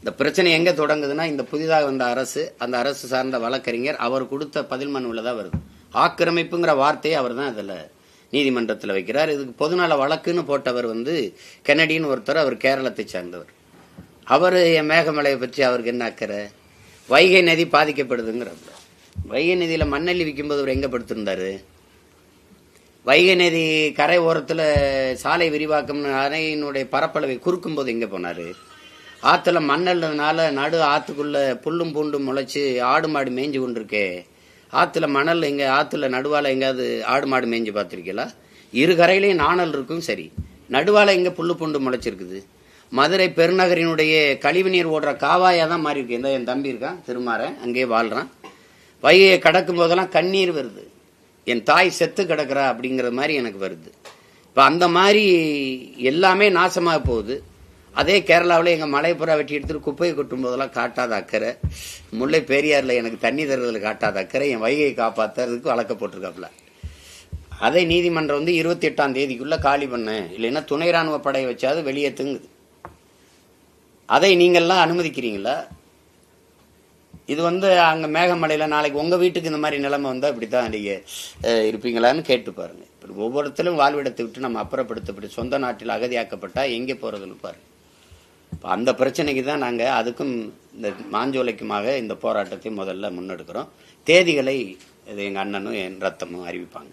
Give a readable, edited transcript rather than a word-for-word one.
இந்த பிரச்சனை எங்க தொடங்குதுன்னா, இந்த புதிதாக வந்த அரசு, அந்த அரசு சார்ந்த வழக்கறிஞர் அவர் கொடுத்த பதில் மனுவில் தான் வருது. ஆக்கிரமிப்புங்கிற வார்த்தையை அவர் தான் இதுல நீதிமன்றத்தில் வைக்கிறார். இதுக்கு பொதுநல வழக்குன்னு போட்டவர் கென்னடின்னு ஒருத்தர், அவர் கேரளத்தை சேர்ந்தவர். அவர் என் மேகமலையை பற்றி அவருக்கு என்ன அக்கறை? வைகை நதி பாதிக்கப்படுதுங்கிறப்ப வைகை நதியில மண்ணள்ளி விற்கும்போது அவர் எங்க படுத்திருந்தாரு? வைகை நதி கரை ஓரத்துல சாலை விரிவாக்கம் அணையினுடைய பரப்பளவை குறுக்கும் போது எங்க போனாரு? ஆத்துல மண்ணல்றதுனால நடு ஆத்துக்குள்ள புல்லும் பூண்டும் முளைச்சு ஆடு மாடு மேய்ஞ்சு கொண்டிருக்கே. ஆத்துல மணல் எங்க, ஆத்துல நடுவால எங்காவது ஆடு மாடு மேய்ஞ்சு பார்த்திருக்கீங்களா? இரு கரையிலையும் நாணல் இருக்கும், சரி. நடுவால எங்க புல்லு பூண்டு முளைச்சிருக்குது? மதுரை பெருநகரினுடைய கழிவுநீர் ஓடுற காவாயா தான் மாறி இருக்கு. இந்த என் தம்பி இருக்கான் திருமாறன், அங்கேயே வாழ்றான். வைகையை கடக்கும் போதெல்லாம் கண்ணீர் வருது. என் தாய் செத்து கிடக்குறா அப்படிங்கிற மாதிரி எனக்கு வருது. இப்ப அந்த மாதிரி எல்லாமே நாசமாக போகுது. அதே கேரளாவில் எங்கள் மலைப்புறா வெட்டி எடுத்துட்டு குப்பையை கொட்டும் போதெல்லாம் காட்டாத அக்கறை, முல்லை பெரியாரில் எனக்கு தண்ணி தருவதில் காட்டாத அக்கறை, என் வைகையை காப்பாற்றுறதுக்கு வழக்க போட்டிருக்காப்புல. அதே நீதிமன்றம் 28ஆம் தேதிக்குள்ள காலி பண்ண, இல்லைன்னா துணை ராணுவ படையை வச்சாது வெளியேற்றுங்குது. அதை நீங்கள்லாம் அனுமதிக்கிறீங்களா? இது அங்கே மேகமலையில் நாளைக்கு உங்கள் வீட்டுக்கு இந்த மாதிரி நிலைமை வந்தால் இப்படித்தான் நீங்கள் இருப்பீங்களான்னு கேட்டு பாருங்க. இப்படி ஒவ்வொருத்தரும் வாழ்விடத்தை விட்டு நம்ம அப்புறப்படுத்தப்பட்டு சொந்த நாட்டில் அகதியாக்கப்பட்டால் எங்கே போகிறதுன்னு பாருங்க. அந்த பிரச்சனைக்கு தான் நாங்கள் அதுக்கும் இந்த மாஞ்சோலைக்குமாக இந்த போராட்டத்தை முதல்ல முன்னெடுக்கிறோம். தேதிகளை இது எங்கள் அண்ணனும் என் ரத்தமும் அறிவிப்பாங்க.